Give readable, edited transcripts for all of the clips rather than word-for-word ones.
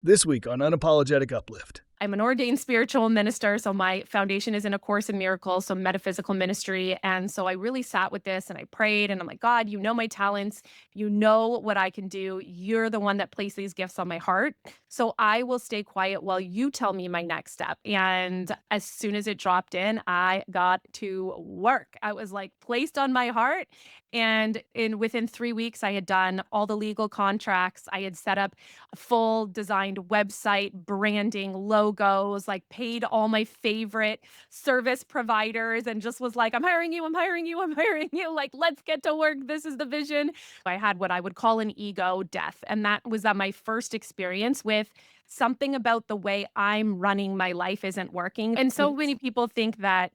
This week on Unapologetic Uplift. I'm an ordained spiritual minister, so my foundation is in A Course in Miracles, so metaphysical ministry. And so I really sat with this and I prayed and I'm like, God, you know my talents. You know what I can do. You're the one that placed these gifts on my heart. So I will stay quiet while you tell me my next step. And as soon as it dropped in, I got to work. I was like placed on my heart. And within 3 weeks, I had done all the legal contracts. I had set up a full designed website, branding, logos, like paid all my favorite service providers and just was like, I'm hiring you, I'm hiring you, I'm hiring you. Like, let's get to work. This is the vision. I had what I would call an ego death. And that was my first experience with something about the way I'm running my life isn't working. And so many people think that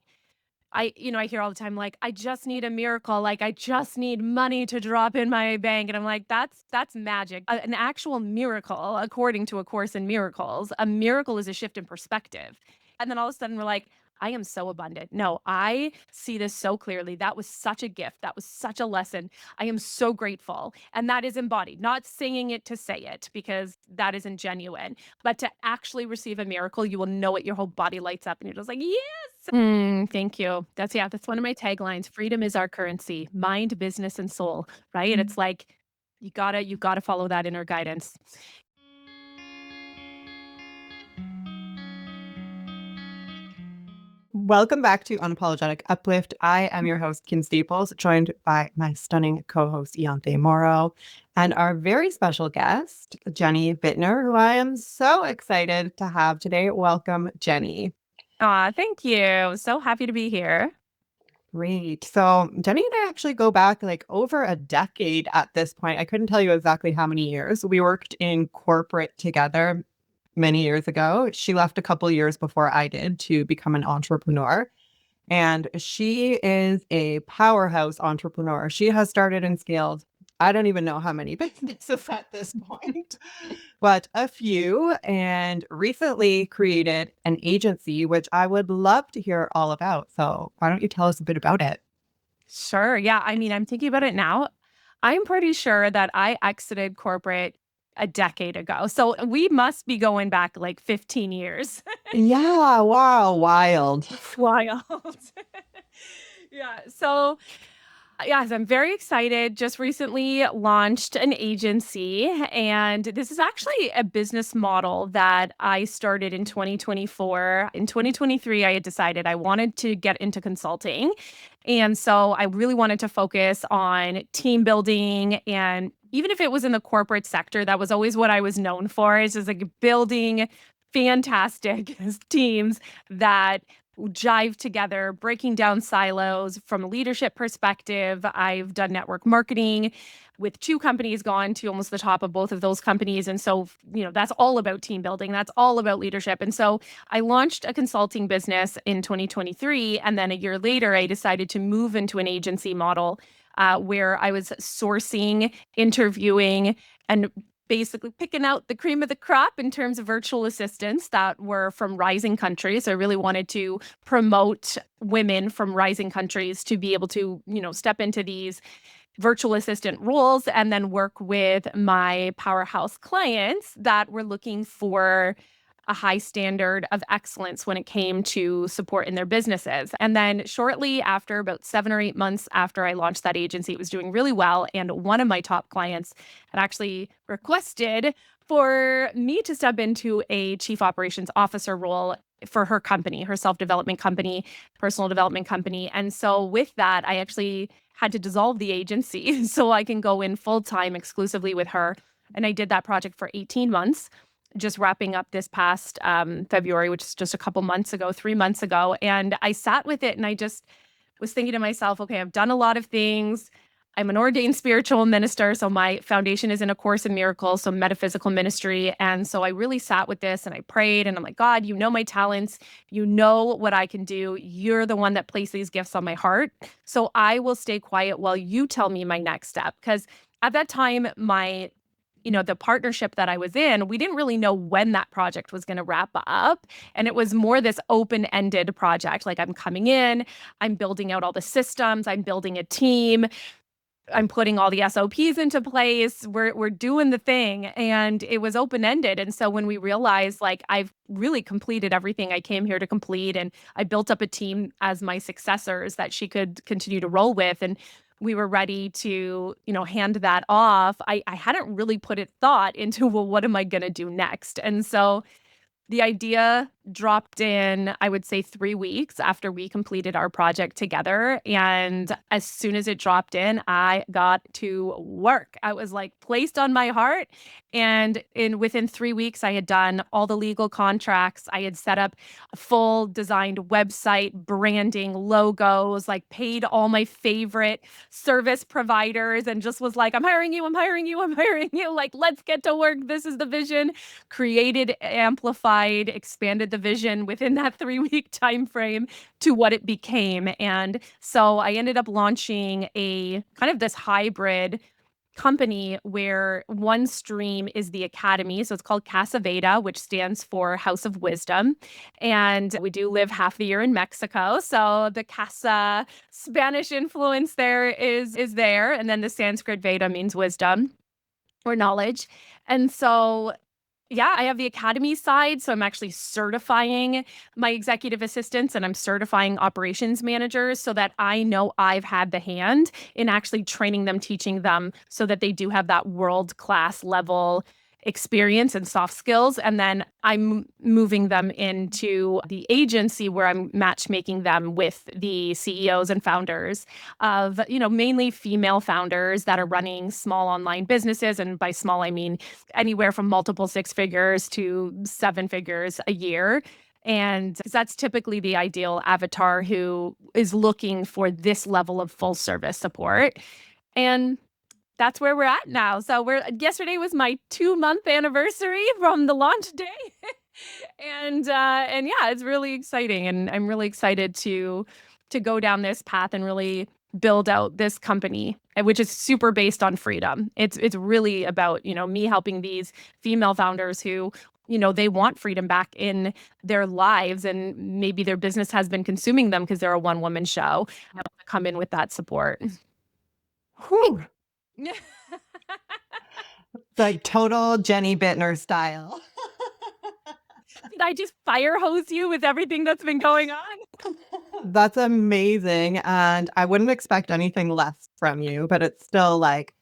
I hear all the time, like, I just need a miracle. Like, I just need money to drop in my bank. And I'm like, that's magic. An actual miracle, according to A Course in Miracles, a miracle is a shift in perspective. And then all of a sudden we're like, I am so abundant. No, I see this so clearly. That was such a gift. That was such a lesson. I am so grateful. And that is embodied, not saying it to say it because that isn't genuine, but to actually receive a miracle, you will know it. Your whole body lights up and you're just like, yes. Thank you. That's one of my taglines. Freedom is our currency, mind, business, and soul, right? It's like you gotta follow that inner guidance. Welcome back to Unapologetic Uplift. I am your host, Kim Staples, joined by my stunning co-host, Iante Morrow, and our very special guest, Jenny Bitner, who I am so excited to have today. Welcome, Jenny. Aw, thank you. So happy to be here. Great. So Jenny and I actually go back like over a decade at this point. I couldn't tell you exactly how many years. We worked in corporate together many years ago. She left a couple years before I did to become an entrepreneur. And she is a powerhouse entrepreneur. She has started and scaled, I don't even know how many businesses at this point, but a few, and recently created an agency, which I would love to hear all about. So why don't you tell us a bit about it? Sure. Yeah. I mean, I'm thinking about it now. I'm pretty sure that I exited corporate a decade ago. So we must be going back like 15 years. Yeah, wow, wild. Wild. Yeah. So yes, I'm very excited. Just recently launched an agency, and this is actually a business model that I started in 2024. In 2023, I had decided I wanted to get into consulting. And so I really wanted to focus on team building. And even if it was in the corporate sector, that was always what I was known for, is just like building fantastic teams that jive together, breaking down silos from a leadership perspective. I've done network marketing with two companies, gone to almost the top of both of those companies. And so, that's all about team building. That's all about leadership. And so I launched a consulting business in 2023. And then a year later, I decided to move into an agency model where I was sourcing, interviewing, and basically picking out the cream of the crop in terms of virtual assistants that were from rising countries. I really wanted to promote women from rising countries to be able to, step into these virtual assistant roles and then work with my powerhouse clients that were looking for a high standard of excellence when it came to support in their businesses. And then shortly after, about 7 or 8 months after I launched that agency, it was doing really well. And one of my top clients had actually requested for me to step into a chief operations officer role for her company, her self-development company, personal development company. And so with that, I actually had to dissolve the agency so I can go in full time exclusively with her. And I did that project for 18 months, just wrapping up this past February, which is just a couple months ago, 3 months ago. And I sat with it and I just was thinking to myself, okay, I've done a lot of things. I'm an ordained spiritual minister. So my foundation is in A Course in Miracles, so metaphysical ministry. And so I really sat with this and I prayed and I'm like, God, you know my talents. You know what I can do. You're the one that placed these gifts on my heart. So I will stay quiet while you tell me my next step. Because at that time, the partnership that I was in, we didn't really know when that project was going to wrap up. And it was more this open-ended project. Like I'm coming in, I'm building out all the systems, I'm building a team. I'm putting all the SOPs into place. We're doing the thing, and it was open-ended. And so when we realized like I've really completed everything I came here to complete, and I built up a team as my successors that she could continue to roll with, and we were ready to, hand that off. I hadn't really put it thought into, well, what am I going to do next? And so the idea dropped in, I would say 3 weeks after we completed our project together. And as soon as it dropped in, I got to work. I was like placed on my heart. And within 3 weeks, I had done all the legal contracts. I had set up a full designed website, branding, logos, like paid all my favorite service providers, and just was like, I'm hiring you, I'm hiring you, I'm hiring you. Like, let's get to work. This is the vision. Created, amplified, expanded the vision within that 3-week time frame to what it became. And so I ended up launching a kind of this hybrid company where one stream is the academy. So it's called Casa Veda, which stands for House of Wisdom. And we do live half the year in Mexico. So the Casa Spanish influence there is there. And then the Sanskrit Veda means wisdom or knowledge. And so yeah, I have the academy side. So I'm actually certifying my executive assistants, and I'm certifying operations managers so that I know I've had the hand in actually training them, teaching them so that they do have that world-class level experience and soft skills. And then I'm moving them into the agency where I'm matchmaking them with the CEOs and founders of, mainly female founders that are running small online businesses. And by small, I mean anywhere from multiple 6 figures to 7 figures a year. And that's typically the ideal avatar who is looking for this level of full service support. And that's where we're at now. So yesterday was my 2-month anniversary from the launch day. And yeah, it's really exciting. And I'm really excited to go down this path and really build out this company, which is super based on freedom. It's really about, me helping these female founders who, they want freedom back in their lives, and maybe their business has been consuming them because they're a one-woman show. I want to come in with that support. Whew. Like total Jenny Bitner style. Did I just fire hose you with everything that's been going on? That's amazing. And I wouldn't expect anything less from you, but it's still like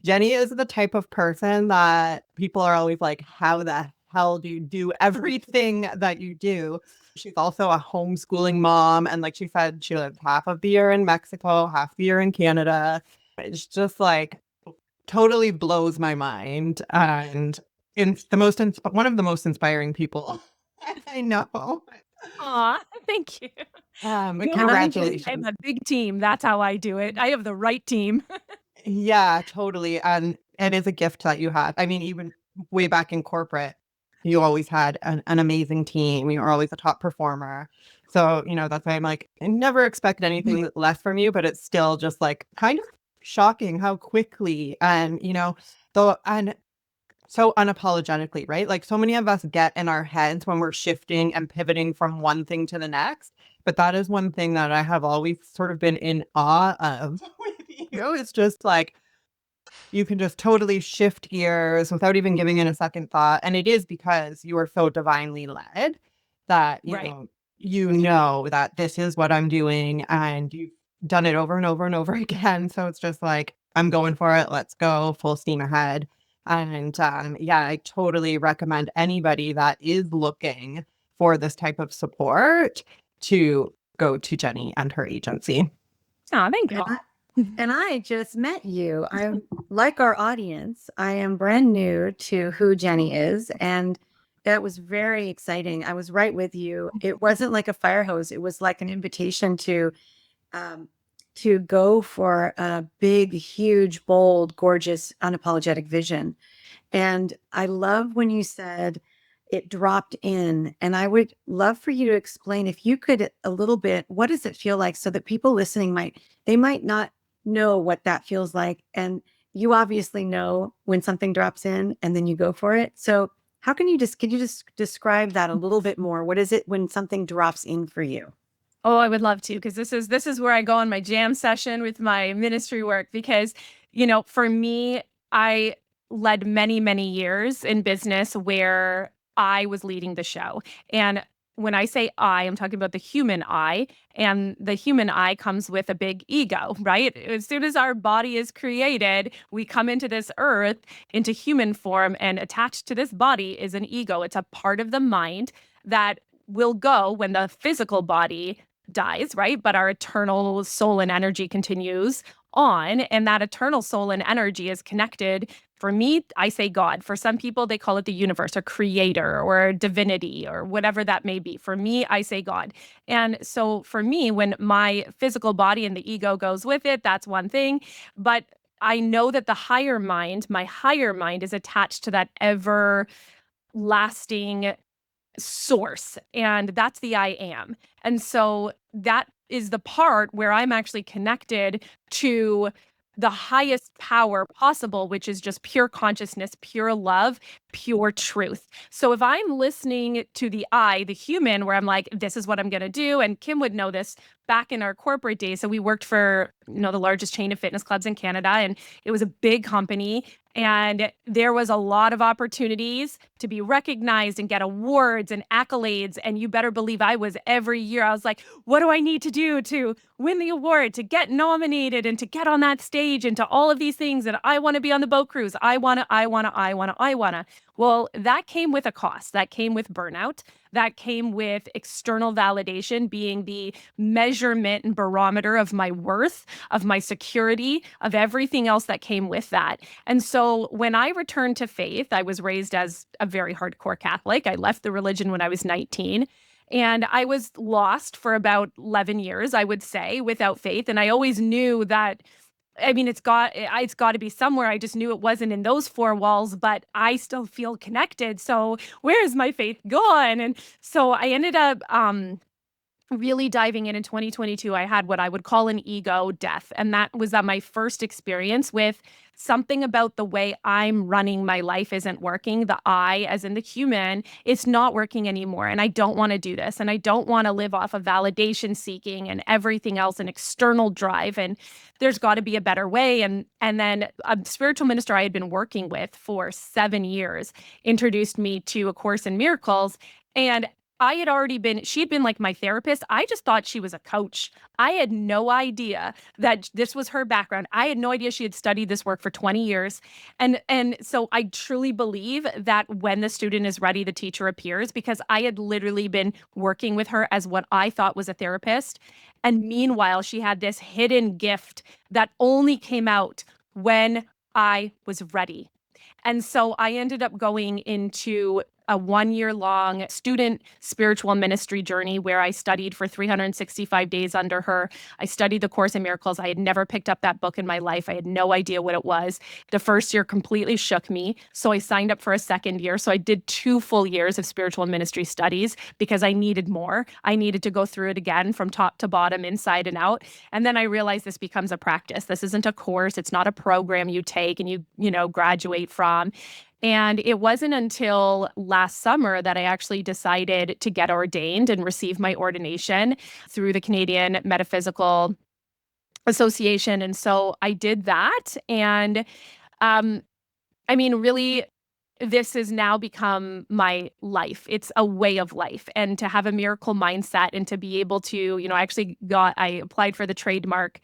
Jenny is the type of person that people are always like, how the hell do you do everything that you do? She's also a homeschooling mom. And like she said, she lived half of the year in Mexico, half the year in Canada. It's just like totally blows my mind. And one of the most inspiring people I know. Aw, thank you. Congratulations. I have a big team. That's how I do it. I have the right team. Yeah, totally. And it is a gift that you had. I mean, even way back in corporate, you always had an amazing team. You were always a top performer. So, that's why I'm like, I never expect anything less from you, but it's still just like kind of shocking how quickly and, and so unapologetically, right? Like so many of us get in our heads when we're shifting and pivoting from one thing to the next. But that is one thing that I have always sort of been in awe of with you. It's just like you can just totally shift gears without even giving it a second thought. And it is because you are so divinely led that, Right. you know that this is what I'm doing, and you've done it over and over and over again. So it's just like, I'm going for it. Let's go full steam ahead. And yeah, I totally recommend anybody that is looking for this type of support to go to Jenny and her agency. Oh, thank you. And I just met you. I'm like our audience. I am brand new to who Jenny is, and that was very exciting. I was right with you. It wasn't like a fire hose. It was like an invitation to go for a big, huge, bold, gorgeous, unapologetic vision. And I love when you said it dropped in. And I would love for you to explain, if you could, a little bit, what does it feel like, so that people listening might not know what that feels like. And you obviously know when something drops in and then you go for it. So can you just describe that a little bit more? What is it when something drops in for you? Oh, I would love to, because this is where I go on my jam session with my ministry work. Because, for me, I led many, many years in business where I was leading the show. And when I say I'm talking about the human I, and the human I comes with a big ego, right? As soon as our body is created, we come into this earth, into human form, and attached to this body is an ego. It's a part of the mind that will go when the physical body dies, right? But our eternal soul and energy continues on. And that eternal soul and energy is connected. For me, I say God. For some people, they call it the universe or creator or divinity or whatever that may be. For me, I say God. And so for me, when my physical body and the ego goes with it, that's one thing. But I know that the higher mind, my higher mind, is attached to that ever lasting source, and that's the I am. And so that is the part where I'm actually connected to the highest power possible, which is just pure consciousness, pure love, pure truth. So if I'm listening to the I, the human, where I'm like, this is what I'm going to do, and Kim would know this back in our corporate days. So we worked for, the largest chain of fitness clubs in Canada, and it was a big company. And there was a lot of opportunities to be recognized and get awards and accolades. And you better believe I was every year. I was like, what do I need to do to win the award, to get nominated, and to get on that stage, and to all of these things? And I want to be on the boat cruise. I want to. Well, that came with a cost. That came with burnout. That came with external validation being the measurement and barometer of my worth, of my security, of everything else that came with that. And so when I returned to faith, I was raised as a very hardcore Catholic. I left the religion when I was 19. And I was lost for about 11 years, I would say, without faith. And I always knew that, I mean, it's got to be somewhere. I just knew it wasn't in those four walls, but I still feel connected. So where is my faith gone? And so I ended up really diving in 2022. I had what I would call an ego death. And that was my first experience with something about the way I'm running my life isn't working. The I, as in the human, it's not working anymore. And I don't want to do this. And I don't want to live off of validation seeking and everything else, an external drive. And there's got to be a better way. And then a spiritual minister I had been working with for 7 years introduced me to A Course in Miracles. And she'd been like my therapist. I just thought she was a coach. I had no idea that this was her background. I had no idea she had studied this work for 20 years. And so I truly believe that when the student is ready, the teacher appears, because I had literally been working with her as what I thought was a therapist. And meanwhile, she had this hidden gift that only came out when I was ready. And so I ended up going into a 1-year-long student spiritual ministry journey where I studied for 365 days under her. I studied the Course in Miracles. I had never picked up that book in my life. I had no idea what it was. The first year completely shook me. So I signed up for a second year. So I did 2 full years of spiritual ministry studies because I needed more. I needed to go through it again from top to bottom, inside and out. And then I realized this becomes a practice. This isn't a course. It's not a program you take and you graduate from. And it wasn't until last summer that I actually decided to get ordained and receive my ordination through the Canadian Metaphysical Association. And so I did that. And really, this has now become my life. It's a way of life. And to have a miracle mindset and to be able to, I applied for the trademark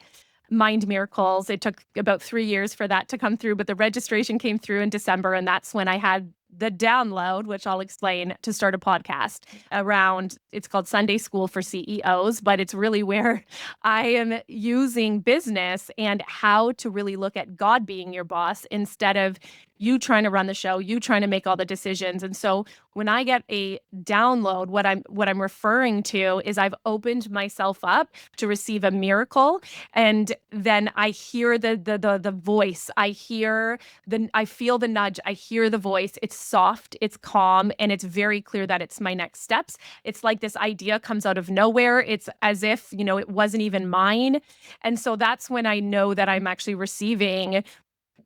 Mind Miracles. It took about 3 years for that to come through, but the registration came through in December. And that's when I had the download, which I'll explain, to start a podcast around, it's called Sunday School for CEOs, but it's really where I am using business and how to really look at God being your boss instead of you trying to run the show, you trying to make all the decisions. And so when I get a download, what I'm referring to is I've opened myself up to receive a miracle. And then I hear the voice. I feel the nudge. I hear the voice. It's soft, it's calm, and it's very clear that it's my next steps. It's like this idea comes out of nowhere. It's as if, it wasn't even mine. And so that's when I know that I'm actually receiving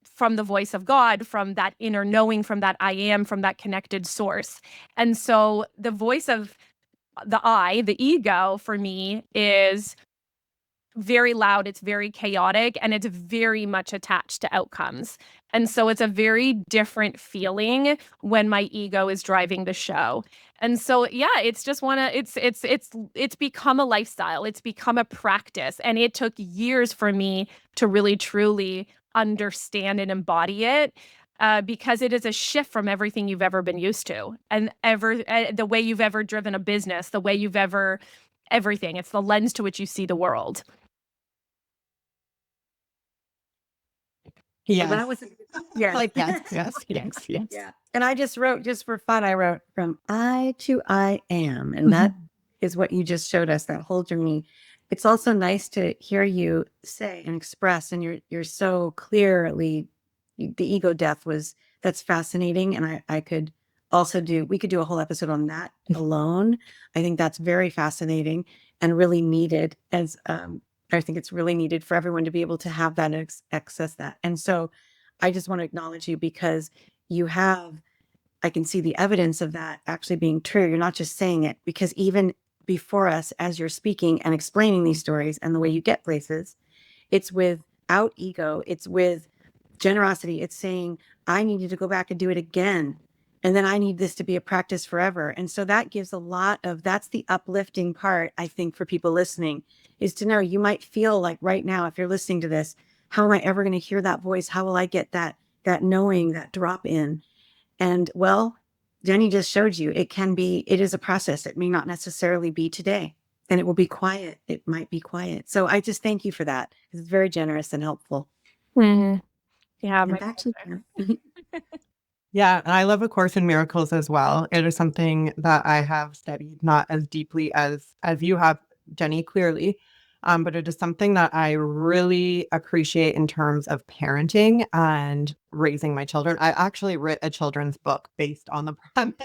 from the voice of God, from that inner knowing, from that I am, from that connected source. And so the voice of the ego for me is very loud, it's very chaotic, and it's very much attached to outcomes. And so it's a very different feeling when my ego is driving the show. And so yeah, it's just it's become a lifestyle. It's become a practice, and it took years for me to really truly understand and embody it. Because it is a shift from everything you've ever been used to, and the way you've ever driven a business, the way you've ever everything. It's the lens to which you see the world. Well, Yes. that was yes. Like, yes. Yeah. And I just wrote, just for fun, I wrote from I to I am. And that is what you just showed us, that whole journey. It's also nice to hear you say and express, and you're so clearly, the ego death that's fascinating. And I could also we could do a whole episode on that alone. I think that's very fascinating and really needed, as I think it's really needed for everyone to be able to have that and access that. And so I just want to acknowledge you, because I can see the evidence of that actually being true. You're not just saying it, because even before us, as you're speaking and explaining these stories and the way you get places, it's without ego, it's with generosity. It's saying, I need you to go back and do it again. And then I need this to be a practice forever. And so that gives that's the uplifting part, I think, for people listening, is to know you might feel like right now, if you're listening to this, how am I ever going to hear that voice? How will I get that knowing, that drop in? And well, Jenny just showed you it is a process. It may not necessarily be today, and it will be quiet. It might be quiet. So I just thank you for that. It's very generous and helpful. Yeah, And my back to Yeah, and I love A Course in Miracles as well. It is something that I have studied, not as deeply as you have, Jenny, clearly, but it is something that I really appreciate in terms of parenting and raising my children. I actually wrote a children's book based on the premise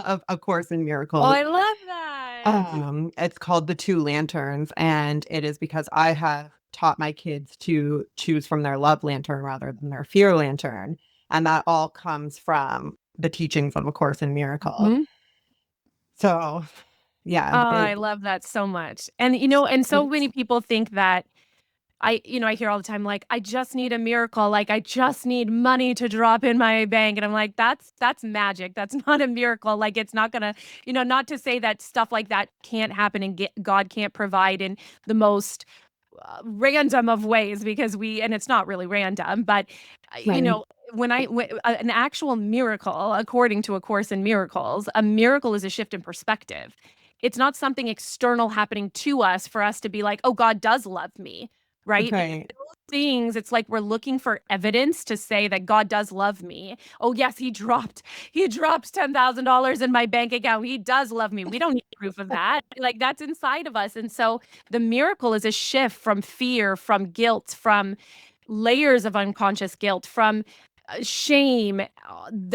of A Course in Oh, Miracles. I love that. It's called The Two Lanterns, and it is because I have taught my kids to choose from their love lantern rather than their fear lantern. And that all comes from the teachings of A Course in Miracles. Mhm. So, yeah. Oh, I love that so much. And, and so many people think that I hear all the time, like, I just need a miracle. Like, I just need money to drop in my bank. And I'm like, that's magic. That's not a miracle. Like, it's not gonna, not to say that stuff like that can't happen and God can't provide in the most random of ways, because and it's not really random, but Right. when an actual miracle, according to A Course in Miracles, a miracle is a shift in perspective. It's not something external happening to us for us to be like, oh, God does love me, right? Right. Those things, it's like we're looking for evidence to say that God does love me. Oh, yes, he dropped $10,000 in my bank account. He does love me. We don't need proof of that. Like, that's inside of us. And so the miracle is a shift from fear, from guilt, from layers of unconscious guilt, from shame.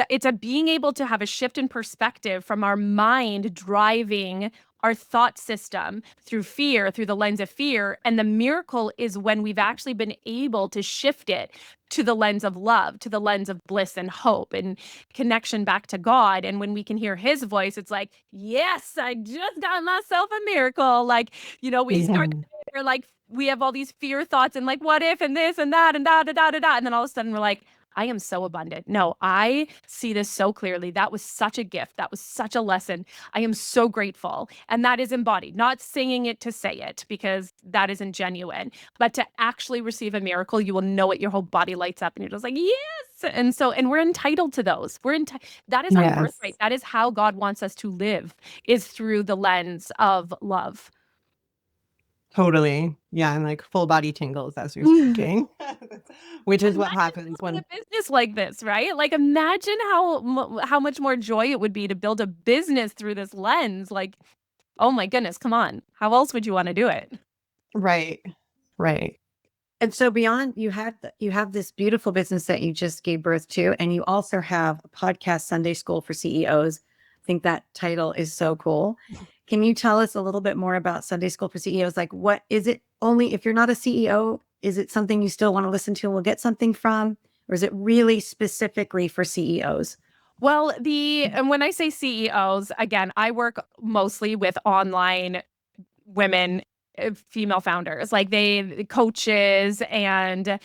It's a being able to have a shift in perspective from our mind driving our thought system through fear, through the lens of fear. And the miracle is when we've actually been able to shift it to the lens of love, to the lens of bliss and hope and connection back to God. And when we can hear his voice, it's like, yes, I just got myself a miracle. Like, we start there, like, we have all these fear thoughts and like, what if, and this and that and da da da da da. And then all of a sudden we're like, I am so abundant. No, I see this so clearly. That was such a gift. That was such a lesson. I am so grateful. And that is embodied, not saying it to say it, because that isn't genuine, but to actually receive a miracle, you will know it. Your whole body lights up and you're just like, yes. And we're entitled to those. That is our Yes. birthright. That is how God wants us to live, is through the lens of love. Totally. Yeah, and like full body tingles as you're speaking, which is what happens Building when a business like this, right? Like, imagine how much more joy it would be to build a business through this lens. Like, oh my goodness, come on. How else would you want to do it? Right. And so beyond, you have this beautiful business that you just gave birth to, and you also have a podcast, Sunday School for CEOs. I think that title is so cool. Can you tell us a little bit more about Sunday School for CEOs? Like, what is it? Only if you're not a CEO, is it something you still want to listen to and will get something from? Or is it really specifically for CEOs? Well, and when I say CEOs, again, I work mostly with online women, female founders, like the coaches and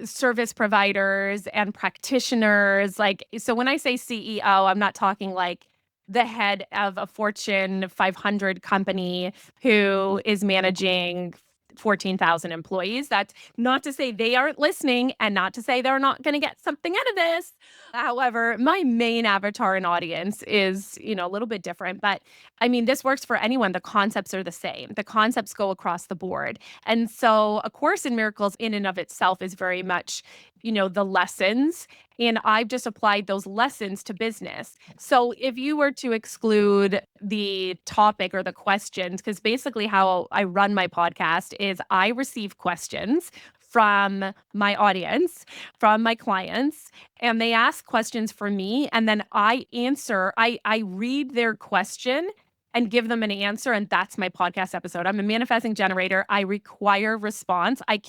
service providers and practitioners. Like, so when I say CEO, I'm not talking like the head of a Fortune 500 company who is managing 14,000 employees. That's not to say they aren't listening and not to say they're not going to get something out of this. However, my main avatar and audience is, a little bit different, but I mean, this works for anyone. The concepts are the same. The concepts go across the board. And so A Course in Miracles in and of itself is very much, the lessons. And I've just applied those lessons to business. So if you were to exclude the topic or the questions, because basically how I run my podcast is I receive questions from my audience, from my clients, and they ask questions for me. And then I answer, I read their question and give them an answer. And that's my podcast episode. I'm a manifesting generator. I require response. I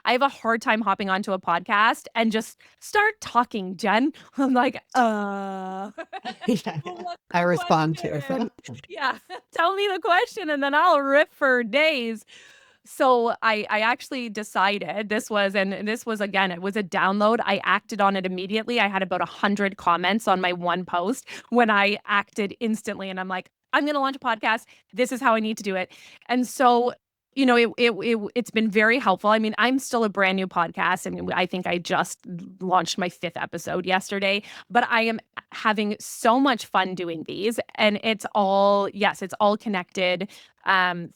have a hard time hopping onto a podcast and just start talking, Jen. I'm like, Yeah, what's I the respond to question? it. Yeah, tell me the question and then I'll rip for days. So I actually decided again, it was a download. I acted on it immediately. I had about 100 comments on my one post when I acted instantly. And I'm like, I'm going to launch a podcast. This is how I need to do it. And so, it's been very helpful. I mean, I'm still a brand new podcast. I mean, I think I just launched my 5th episode yesterday, but I am having so much fun doing these. And it's all connected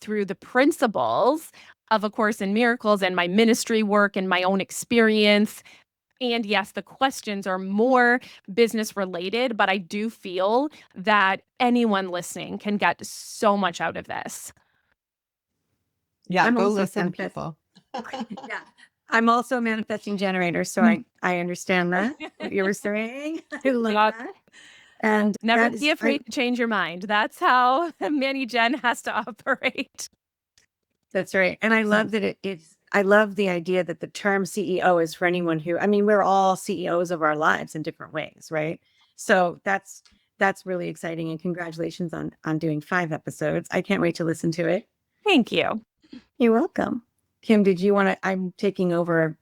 through the principles of A Course in Miracles and my ministry work and my own experience. And yes, the questions are more business related, but I do feel that anyone listening can get so much out of this. Yeah, I'm go also listen, manifest- people. Yeah. I'm also a manifesting generator, so I understand that, what you were saying. I love that. And Never that be afraid to change your mind. That's how Manny Jen has to operate. That's right. And I love that I love the idea that the term CEO is for anyone who, I mean, we're all CEOs of our lives in different ways, right? So that's really exciting. And congratulations on doing 5 episodes. I can't wait to listen to it. Thank you. You're welcome. Kim, did you want to, I'm taking over.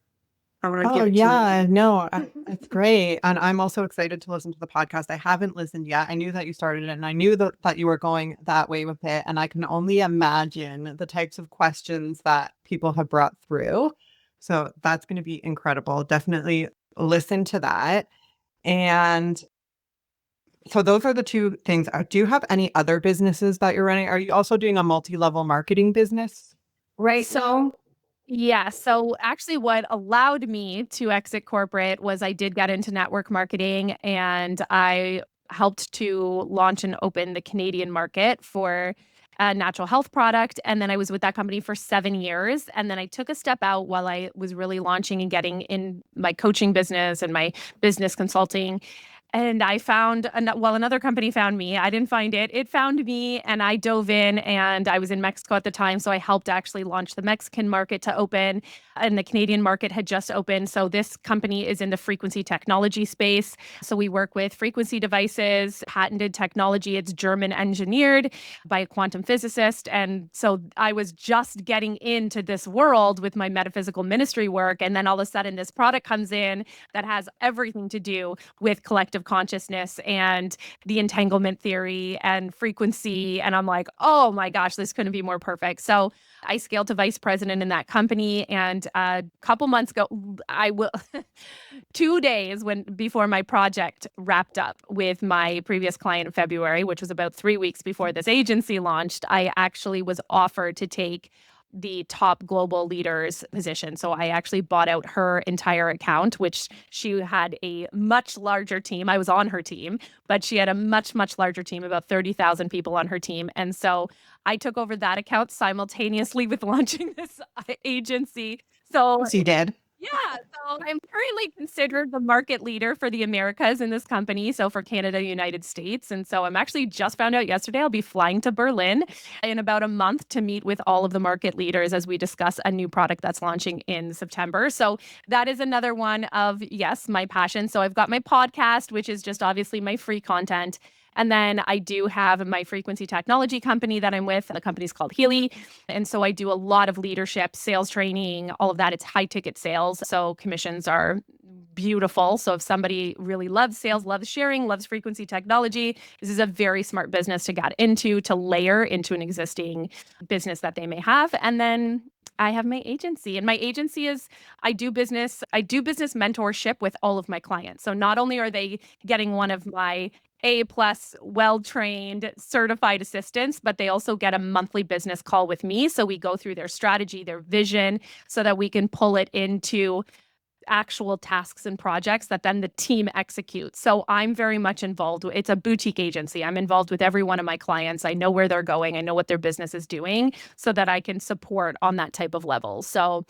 I want to give it to you. Yeah, no, it's great. And I'm also excited to listen to the podcast. I haven't listened yet. I knew that you started it and I knew that you were going that way with it. And I can only imagine the types of questions that people have brought through. So that's going to be incredible. Definitely listen to that. And so those are the 2 things. Do you have any other businesses that you're running? Are you also doing a multi-level marketing business? Right. So, yeah. So actually what allowed me to exit corporate was I did get into network marketing and I helped to launch and open the Canadian market for a natural health product. And then I was with that company for 7 years. And then I took a step out while I was really launching and getting in my coaching business and my business consulting. And I found, another company found me. I didn't find it. It found me and I dove in and I was in Mexico at the time. So I helped actually launch the Mexican market to open and the Canadian market had just opened. So this company is in the frequency technology space. So we work with frequency devices, patented technology. It's German engineered by a quantum physicist. And so I was just getting into this world with my metaphysical ministry work. And then all of a sudden this product comes in that has everything to do with collective consciousness and the entanglement theory and frequency. And I'm like, oh my gosh, this couldn't be more perfect. So I scaled to vice president in that company. And a couple months ago, 2 days before my project wrapped up with my previous client in February, which was about 3 weeks before this agency launched, I actually was offered to take the top global leaders position. So I actually bought out her entire account, which she had a much larger team. I was on her team, but she had a much, much larger team, about 30,000 people on her team. And so I took over that account simultaneously with launching this agency. So She did. Yeah, so I'm currently considered the market leader for the Americas in this company, so for Canada, United States. And so I'm actually just found out yesterday I'll be flying to Berlin in about a month to meet with all of the market leaders as we discuss a new product that's launching in September. So that is another one of, yes, my passion. So I've got my podcast, which is just obviously my free content. And then I do have my frequency technology company that I'm with. The company's called Healy. And so I do a lot of leadership, sales training, all of that. It's high ticket sales. So commissions are beautiful. So if somebody really loves sales, loves sharing, loves frequency technology, this is a very smart business to get into, to layer into an existing business that they may have. And then I have my agency, and my agency is I do business mentorship with all of my clients. So not only are they getting one of my A+ well-trained certified assistants, but they also get a monthly business call with me. So we go through their strategy, their vision, so that we can pull it into actual tasks and projects that then the team executes. So I'm very much involved. It's a boutique agency. I'm involved with every one of my clients. I know where they're going. I know what their business is doing so that I can support on that type of level. So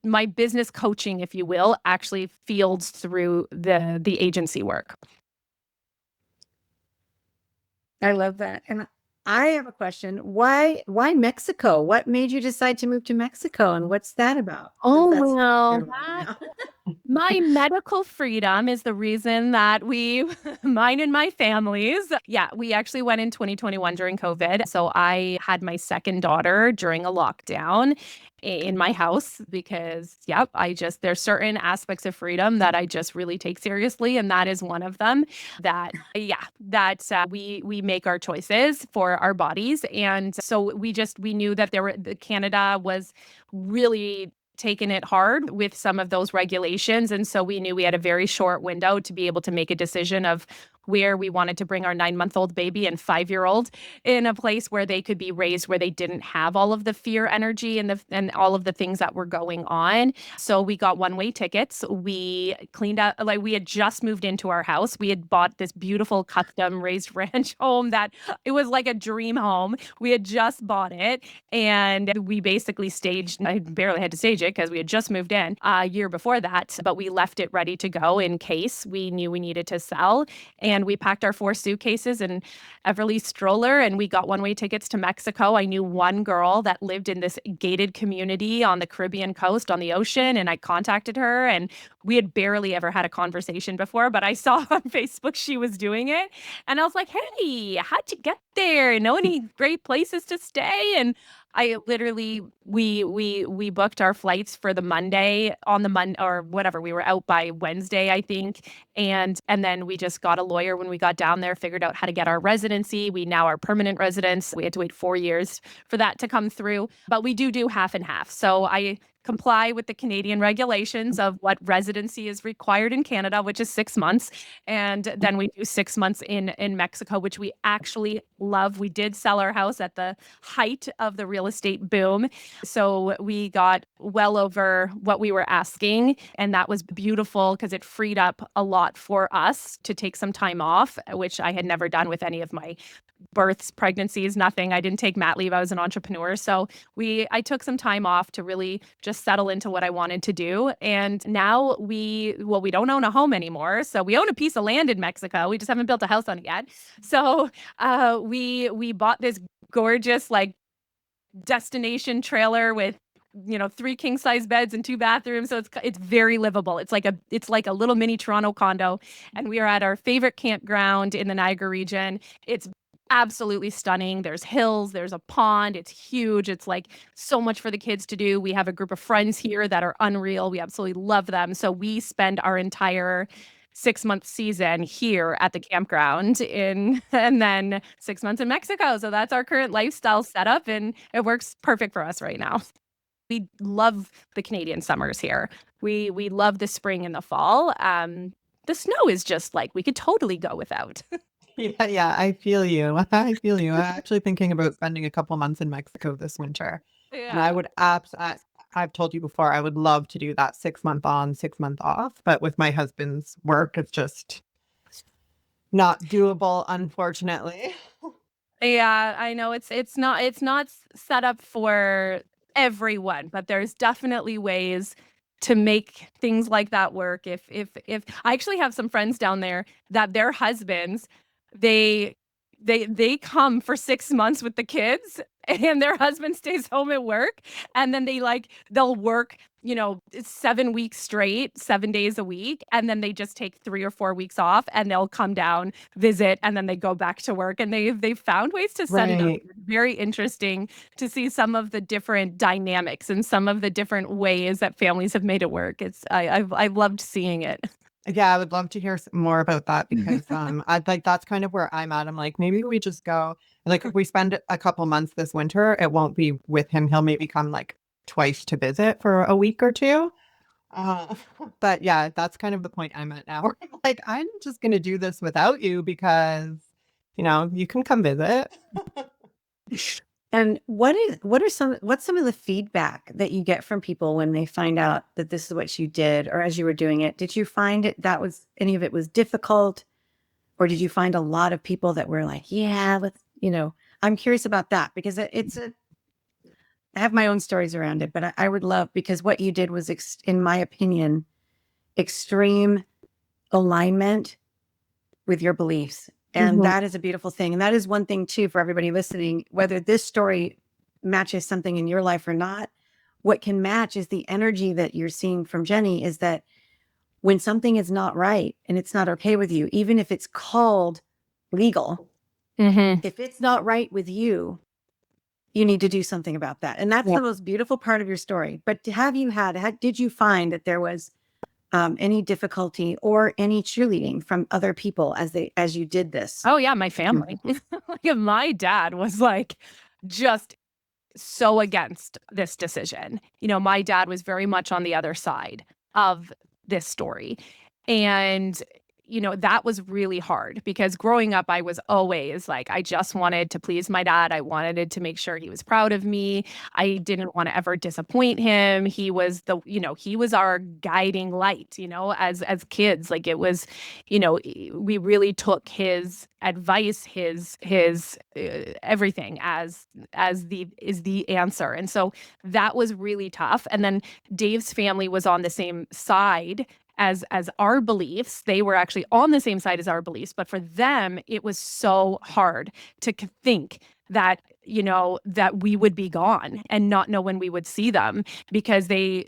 my business coaching, if you will, actually fields through the agency work. I love that. And I have a question. Why Mexico? What made you decide to move to Mexico, and what's that about? Oh, That's well, your one now. my medical freedom is the reason that mine and my family's, yeah, we actually went in 2021 during COVID. So I had my second daughter during a lockdown in my house because, yep, there's certain aspects of freedom that I just really take seriously. And that is one of them we make our choices for our bodies. And so we knew that Canada was really taken it hard with some of those regulations. And so we knew we had a very short window to be able to make a decision of where we wanted to bring our 9-month-old baby and 5-year-old in a place where they could be raised, where they didn't have all of the fear energy and all of the things that were going on. So we got one-way tickets. We cleaned up, like we had just moved into our house. We had bought this beautiful custom raised ranch home that it was like a dream home. We had just bought it, and we basically I barely had to stage it because we had just moved in a year before that, but we left it ready to go in case we knew we needed to sell. And we packed our 4 suitcases and Everly stroller, and we got one-way tickets to Mexico. I knew one girl that lived in this gated community on the Caribbean coast on the ocean, and I contacted her, and we had barely ever had a conversation before, but I saw on Facebook she was doing it. And I was like, hey, how'd you get there? Know any great places to stay? And I literally we booked our flights for the Monday on the Monday or whatever. We were out by Wednesday, I think. And then we just got a lawyer when we got down there, figured out how to get our residency. We now are permanent residents. We had to wait 4 years for that to come through, but we do half and half. So I comply with the Canadian regulations of what residency is required in Canada, which is 6 months. And then we do 6 months in Mexico, which we actually love. We did sell our house at the height of the real estate boom. So we got well over what we were asking. And that was beautiful because it freed up a lot for us to take some time off, which I had never done with any of my births, pregnancies, nothing. I didn't take mat leave. I was an entrepreneur. So I took some time off to really just settle into what I wanted to do. And now we don't own a home anymore. So we own a piece of land in Mexico. We just haven't built a house on it yet. So we bought this gorgeous like destination trailer with 3 king size beds and 2 bathrooms. So it's very livable. It's like a little mini Toronto condo. And we are at our favorite campground in the Niagara region. It's absolutely stunning. There's hills, there's a pond. It's huge. It's like so much for the kids to do. We have a group of friends here that are unreal. We absolutely love them. So we spend our entire 6-month season here at the campground and then 6 months in Mexico. So that's our current lifestyle setup, and it works perfect for us right now. We love the Canadian summers here. We love the spring and the fall. The snow is just like we could totally go without. Yeah, I feel you. I feel you. I'm actually thinking about spending a couple months in Mexico this winter. And I would I've told you before, I would love to do that 6-month on, 6-month off. But with my husband's work, it's just not doable, unfortunately. Yeah, I know it's not set up for everyone, but there's definitely ways to make things like that work. If I actually have some friends down there that their husbands, they come for 6 months with the kids and their husband stays home at work, and then they'll work 7 weeks straight, 7 days a week, and then they just take 3 or 4 weeks off, and they'll come down, visit, and then they go back to work, and they've found ways to set it up. Right. Very interesting to see some of the different dynamics and some of the different ways that families have made it work. I've loved seeing it. Yeah, I would love to hear more about that because I like that's kind of where I'm at. I'm like, maybe we just go. Like, if we spend a couple months this winter, it won't be with him. He'll maybe come like twice to visit for a week or two. Uh, but yeah, that's kind of the point I'm at now. Like, I'm just gonna do this without you because you can come visit. And what's some of the feedback that you get from people when they find out that this is what you did, or as you were doing it? Did you find any of it was difficult, or did you find a lot of people that were like, yeah, I'm curious about that because I have my own stories around it, but I would love, because what you did was, in my opinion, extreme alignment with your beliefs. And that is a beautiful thing. And that is one thing too, for everybody listening, whether this story matches something in your life or not, what can match is the energy that you're seeing from Jenny, is that when something is not right and it's not okay with you, even if it's called legal, if it's not right with you, you need to do something about that. And that's the most beautiful part of your story. But did you find that there was any difficulty or any cheerleading from other people as you did this? Oh yeah, my family. My dad was just so against this decision. My dad was very much on the other side of this story. And that was really hard because growing up, I was always I just wanted to please my dad. I wanted to make sure he was proud of me. I didn't want to ever disappoint him. He was he was our guiding light, as kids. It was, we really took his advice, his everything as the answer. And so that was really tough. And then Dave's family was on the same side as our beliefs. They were actually on the same side as our beliefs, but for them, it was so hard to think that, that we would be gone and not know when we would see them, because they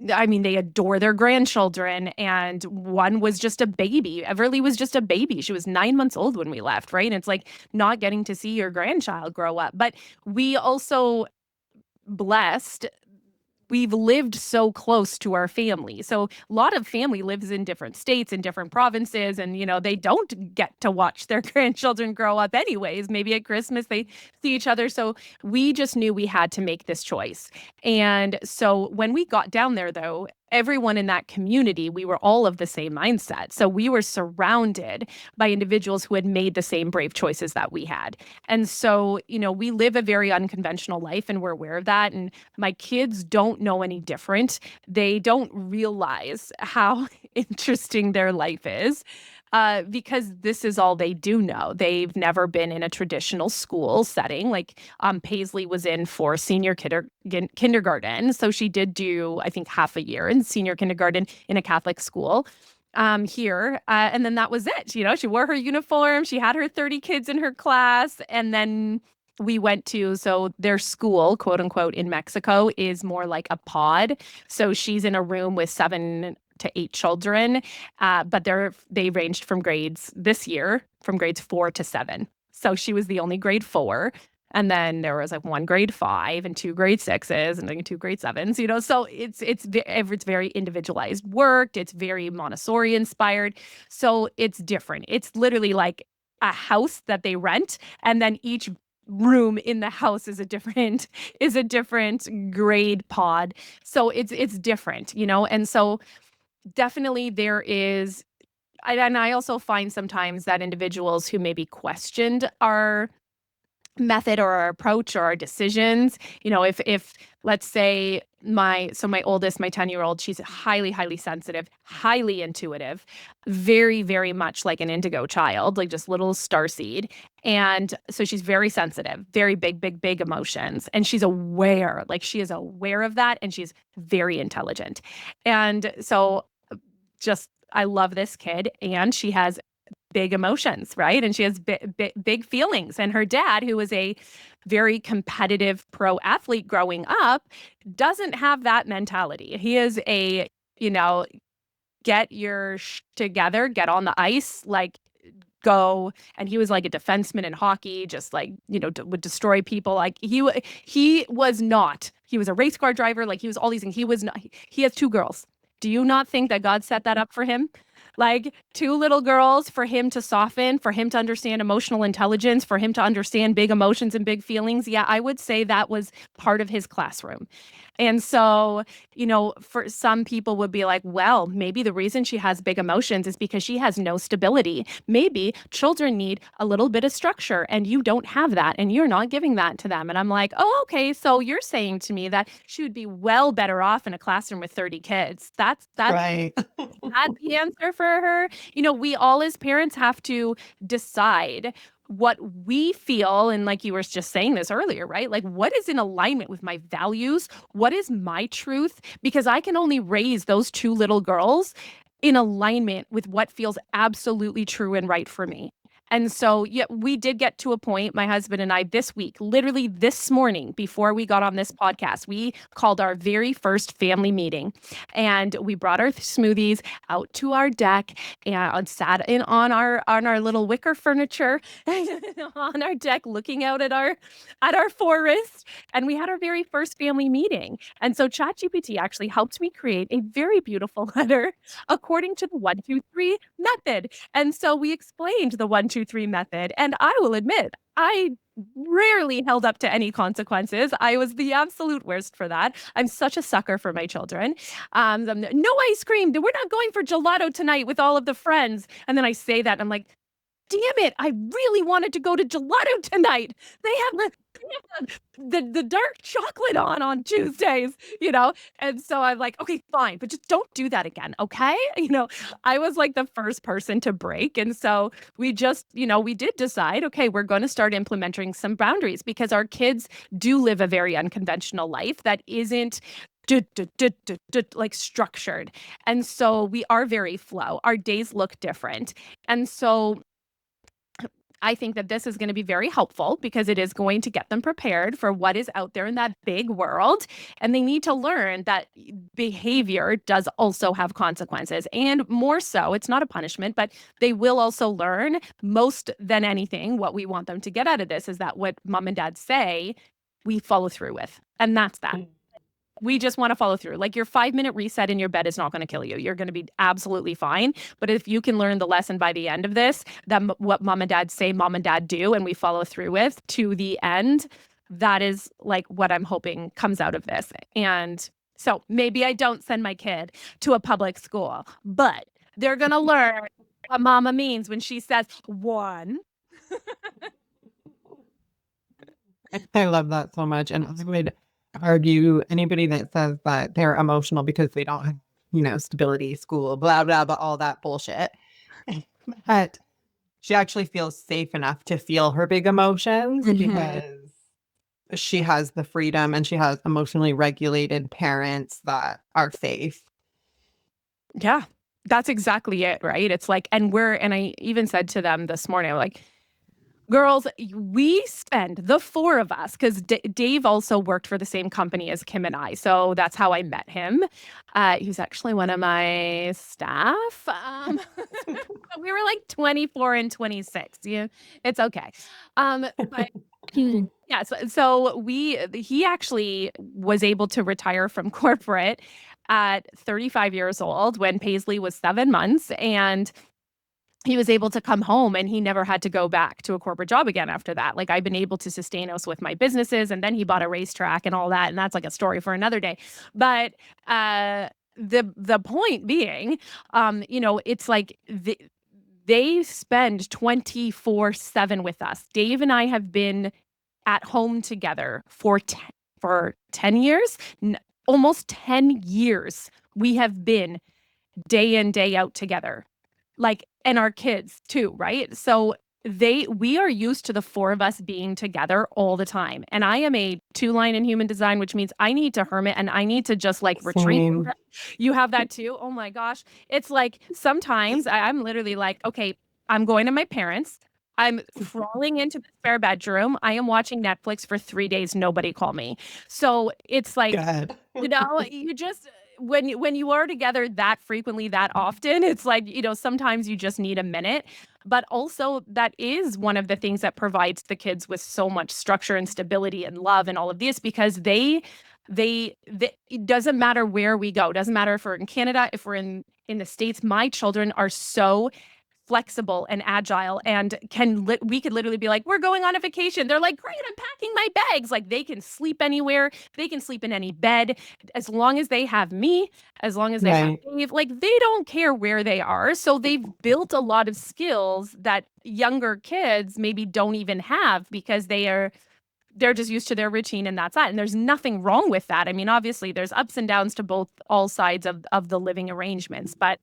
adore their grandchildren. And one was just a baby. Everly was just a baby. She was 9 months old when we left, right? And it's not getting to see your grandchild grow up. But we also blessed, we've lived so close to our family. So a lot of family lives in different states and different provinces, and they don't get to watch their grandchildren grow up anyways. Maybe at Christmas they see each other. So we just knew we had to make this choice. And so when we got down there, though, everyone in that community, we were all of the same mindset. So we were surrounded by individuals who had made the same brave choices that we had. And so, we live a very unconventional life, and we're aware of that. And my kids don't know any different. They don't realize how interesting their life is. Because this is all they do know. They've never been in a traditional school setting. Paisley was in for senior kindergarten. So she did do, I think, half a year in senior kindergarten in a Catholic school here. And then that was it. She wore her uniform. She had her 30 kids in her class. And then we went so their school, quote unquote, in Mexico is more like a pod. So she's in a room with 7 to 8 children, but they ranged from grades this year from grades 4 to 7. So she was the only grade 4, and then there was 1 grade 5 and 2 grade 6s and 2 grade 7s. So it's very individualized work. It's very Montessori inspired. So it's different. It's literally like a house that they rent, and then each room in the house is a different grade pod. So it's different, and so definitely there is, and I also find sometimes that individuals who maybe questioned our method or our approach or our decisions. If let's say my oldest, my 10-year-old, she's highly sensitive, highly intuitive, very, very much like an indigo child, like just little starseed. And so she's very sensitive, very big emotions. And she's aware, like she is aware of that. And she's very intelligent. And so I love this kid, and she has big emotions, right? And she has big feelings. And her dad, who was a very competitive pro athlete growing up, doesn't have that mentality. He is a, get your together, get on the ice, like go. And he was like a defenseman in hockey, just like, would destroy people. Like he was not, he was a race car driver. Like he was all these things. He was not, he has 2 girls. Do you not think that God set that up for him? Like 2 little girls, for him to soften, for him to understand emotional intelligence, for him to understand big emotions and big feelings. Yeah, I would say that was part of his classroom. And so, for some people would be like, well, maybe the reason she has big emotions is because she has no stability. Maybe children need a little bit of structure and you don't have that and you're not giving that to them. And I'm like, oh, okay. So you're saying to me that she would be well better off in a classroom with 30 kids. That's Right. that's the answer for her. We all as parents have to decide what we feel. And like you were just saying this earlier, right? Like what is in alignment with my values? What is my truth? Because I can only raise those 2 little girls in alignment with what feels absolutely true and right for me. And so, yeah, we did get to a point, my husband and I, this week, literally this morning, before we got on this podcast, we called our very first family meeting, and we brought our smoothies out to our deck and sat in on our little wicker furniture on our deck, looking out at our forest, and we had our very first family meeting. And so ChatGPT actually helped me create a very beautiful letter according to the 1, 2, 3 method. And so we explained the 1, 2, 3 method. And I will admit, I rarely held up to any consequences. I was the absolute worst for that. I'm such a sucker for my children. No ice cream. We're not going for gelato tonight with all of the friends. And then I say that, and I'm like, damn it, I really wanted to go to gelato tonight. They have the dark chocolate on Tuesdays, And so I'm like, okay, fine, but just don't do that again, okay? I was like the first person to break. And so we just, we did decide, okay, we're going to start implementing some boundaries, because our kids do live a very unconventional life that isn't like structured. And so we are very flow. Our days look different. And so I think that this is going to be very helpful, because it is going to get them prepared for what is out there in that big world. And they need to learn that behavior does also have consequences. And more so, it's not a punishment, but they will also learn, most than anything, what we want them to get out of this is that what mom and dad say, we follow through with. And that's that. We just want to follow through. Like your 5-minute reset in your bed is not going to kill you. You're going to be absolutely fine. But if you can learn the lesson by the end of this, that what mom and dad say, mom and dad do, and we follow through with to the end, that is like what I'm hoping comes out of this. And so maybe I don't send my kid to a public school, but they're going to learn what mama means when she says 1. I love that so much. And I would argue anybody that says that they're emotional because they don't have, stability, school, blah, blah, blah, all that bullshit. But she actually feels safe enough to feel her big emotions because she has the freedom and she has emotionally regulated parents that are safe. Yeah, that's exactly it, right? It's like, and I even said to them this morning, I'm like, girls, we spend, the 4 of us, because Dave also worked for the same company as Kim and I. So that's how I met him. He was actually one of my staff. We were like 24 and 26. Yeah, it's okay. But yeah, so he actually was able to retire from corporate at 35 years old when Paisley was 7 months. And he was able to come home, and he never had to go back to a corporate job again after that. Like I've been able to sustain us with my businesses, and then he bought a racetrack and all that. And that's like a story for another day. But the point being, it's like they spend 24/7 with us. Dave and I have been at home together for 10 years, almost 10 years. We have been day in, day out together, like, and our kids too, right? So we are used to the four of us being together all the time. And I am a 2-line in human design, which means I need to hermit and I need to just like retreat. Same. You have that too? Oh my gosh. It's like sometimes I'm literally like, okay, I'm going to my parents. I'm crawling into the spare bedroom. I am watching Netflix for 3 days. Nobody call me. So it's like, Good. you just when you are together that frequently, that often, it's like, sometimes you just need a minute. But also that is one of the things that provides the kids with so much structure and stability and love and all of this, because they it doesn't matter where we go. It doesn't matter if we're in Canada, if we're in the States. My children are so flexible and agile and we could literally be like, we're going on a vacation. They're like, great, I'm packing my bags. Like, they can sleep anywhere. They can sleep in any bed as long as they have me, as long as they have Right. Dave. Like, they don't care where they are. So they've built a lot of skills that younger kids maybe don't even have, because they're just used to their routine, and that's that. And there's nothing wrong with that. I mean, obviously there's ups and downs to all sides of the living arrangements, but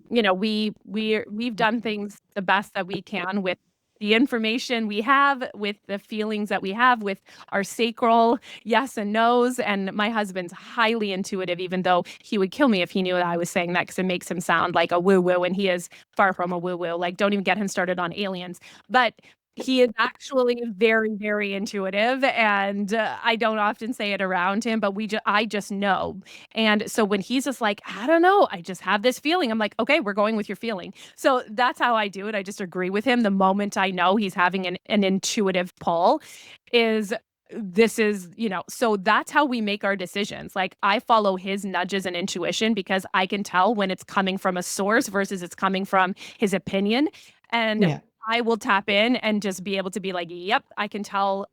we've done things the best that we can with the information we have, with the feelings that we have, with our sacral yes and no's. And my husband's highly intuitive, even though he would kill me if he knew that I was saying that, because it makes him sound like a woo-woo, and he is far from a woo-woo. Like, don't even get him started on aliens. But he is actually very, very intuitive, and I don't often say it around him, but I just know. And so when he's just like, I don't know, I just have this feeling, I'm like, okay, we're going with your feeling. So that's how I do it. I just agree with him the moment I know he's having an intuitive pull. So that's how we make our decisions. Like, I follow his nudges and intuition, because I can tell when it's coming from a source versus it's coming from his opinion. And Yeah. I will tap in and just be able to be like, yep, I can tell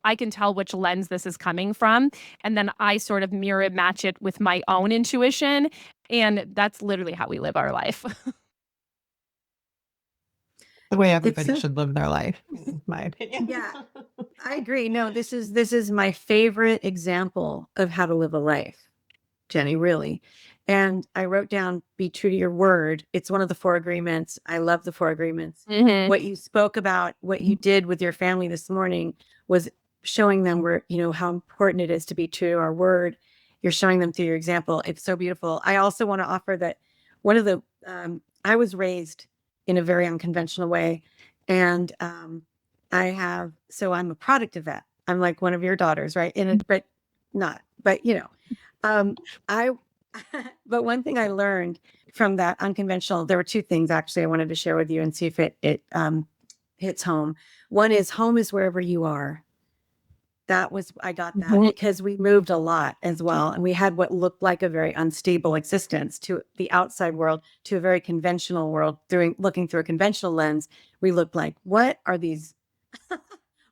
which lens this is coming from. And then I sort of mirror match it with my own intuition. And that's literally how we live our life. The way everybody a- should live their life, in my opinion. Yeah. I agree. No, this is my favorite example of how to live a life, Jenny, really. And I wrote down, be true to your word. It's one of the 4 agreements. I love the 4 agreements. Mhm. What you spoke about, what you did with your family this morning, was showing them how important it is to be true to our word. You're showing them through your example. It's so beautiful. I also want to offer that one of the, I was raised in a very unconventional way. And I'm a product of that. I'm like one of your daughters, right? But not, but I, but one thing I learned from that unconventional, there were 2 things actually I wanted to share with you and see if it hits home. One is, home is wherever you are. I got that because we moved a lot as well. And we had what looked like a very unstable existence to the outside world, to a very conventional world. Looking through a conventional lens, we looked like, what are these?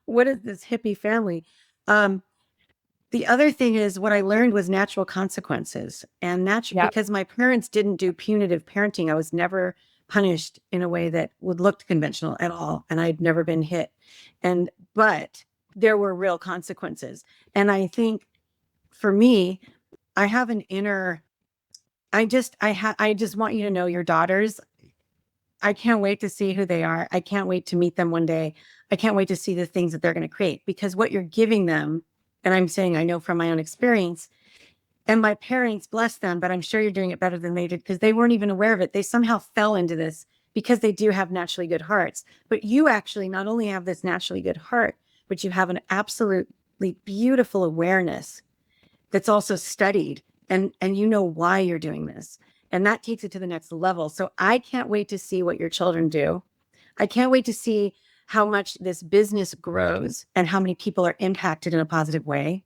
What is this hippie family? The other thing is, what I learned was natural consequences, and Yep. because my parents didn't do punitive parenting. I was never punished in a way that would look conventional at all. And I'd never been hit. But there were real consequences. And I think for me, I have an inner, I just want you to know your daughters. I can't wait to see who they are. I can't wait to meet them one day. I can't wait to see the things that they're going to create, because what you're giving them, and I'm saying, I know from my own experience, and my parents, bless them, but I'm sure you're doing it better than they did, because they weren't even aware of it. They somehow fell into this because they do have naturally good hearts. But you actually not only have this naturally good heart, but you have an absolutely beautiful awareness that's also studied, and you know why you're doing this. And that takes it to the next level. So I can't wait to see what your children do. I can't wait to see how much this business grows and how many people are impacted in a positive way.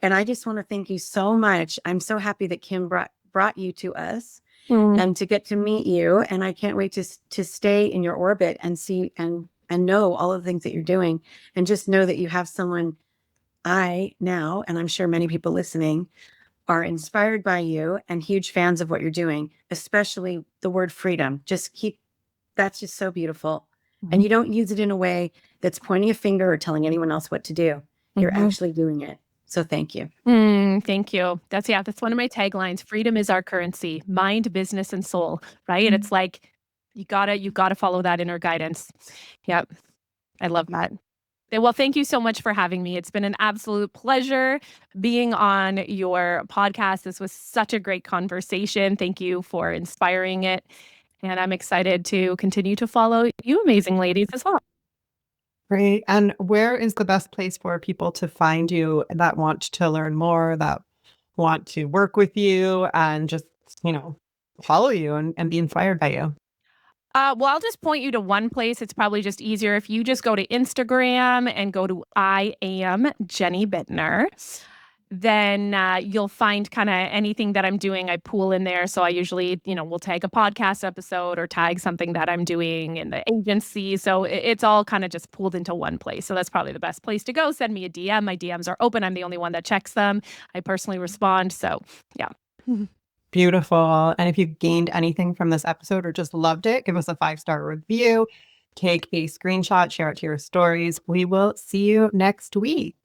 And I just want to thank you so much. I'm so happy that Kim brought you to us and to get to meet you. And I can't wait to stay in your orbit and see and know all of the things that you're doing, and just know that you have someone and I'm sure many people listening are inspired by you and huge fans of what you're doing, especially the word freedom. That's just so beautiful. And you don't use it in a way that's pointing a finger or telling anyone else what to do. You're Mhm. actually doing it. So thank you. Thank you. That's one of my taglines. Freedom is our currency, mind, business, and soul. Right? It's like you gotta follow that inner guidance. Yep. I love that. Well, thank you so much for having me. It's been an absolute pleasure being on your podcast. This was such a great conversation. Thank you for inspiring it. And I'm excited to continue to follow you amazing ladies as well. Great. And where is the best place for people to find you that want to learn more, that want to work with you and just, follow you and be inspired by you? Well, I'll just point you to one place. It's probably just easier if you just go to Instagram and go to I am Jenny Bitner. Then you'll find kind of anything that I'm doing. I pool in there. So I usually, will tag a podcast episode or tag something that I'm doing in the agency. So it's all kind of just pooled into one place. So that's probably the best place to go. Send me a DM. My DMs are open. I'm the only one that checks them. I personally respond. So yeah. Beautiful. And if you've gained anything from this episode or just loved it, give us a 5-star review, take a screenshot, share it to your stories. We will see you next week.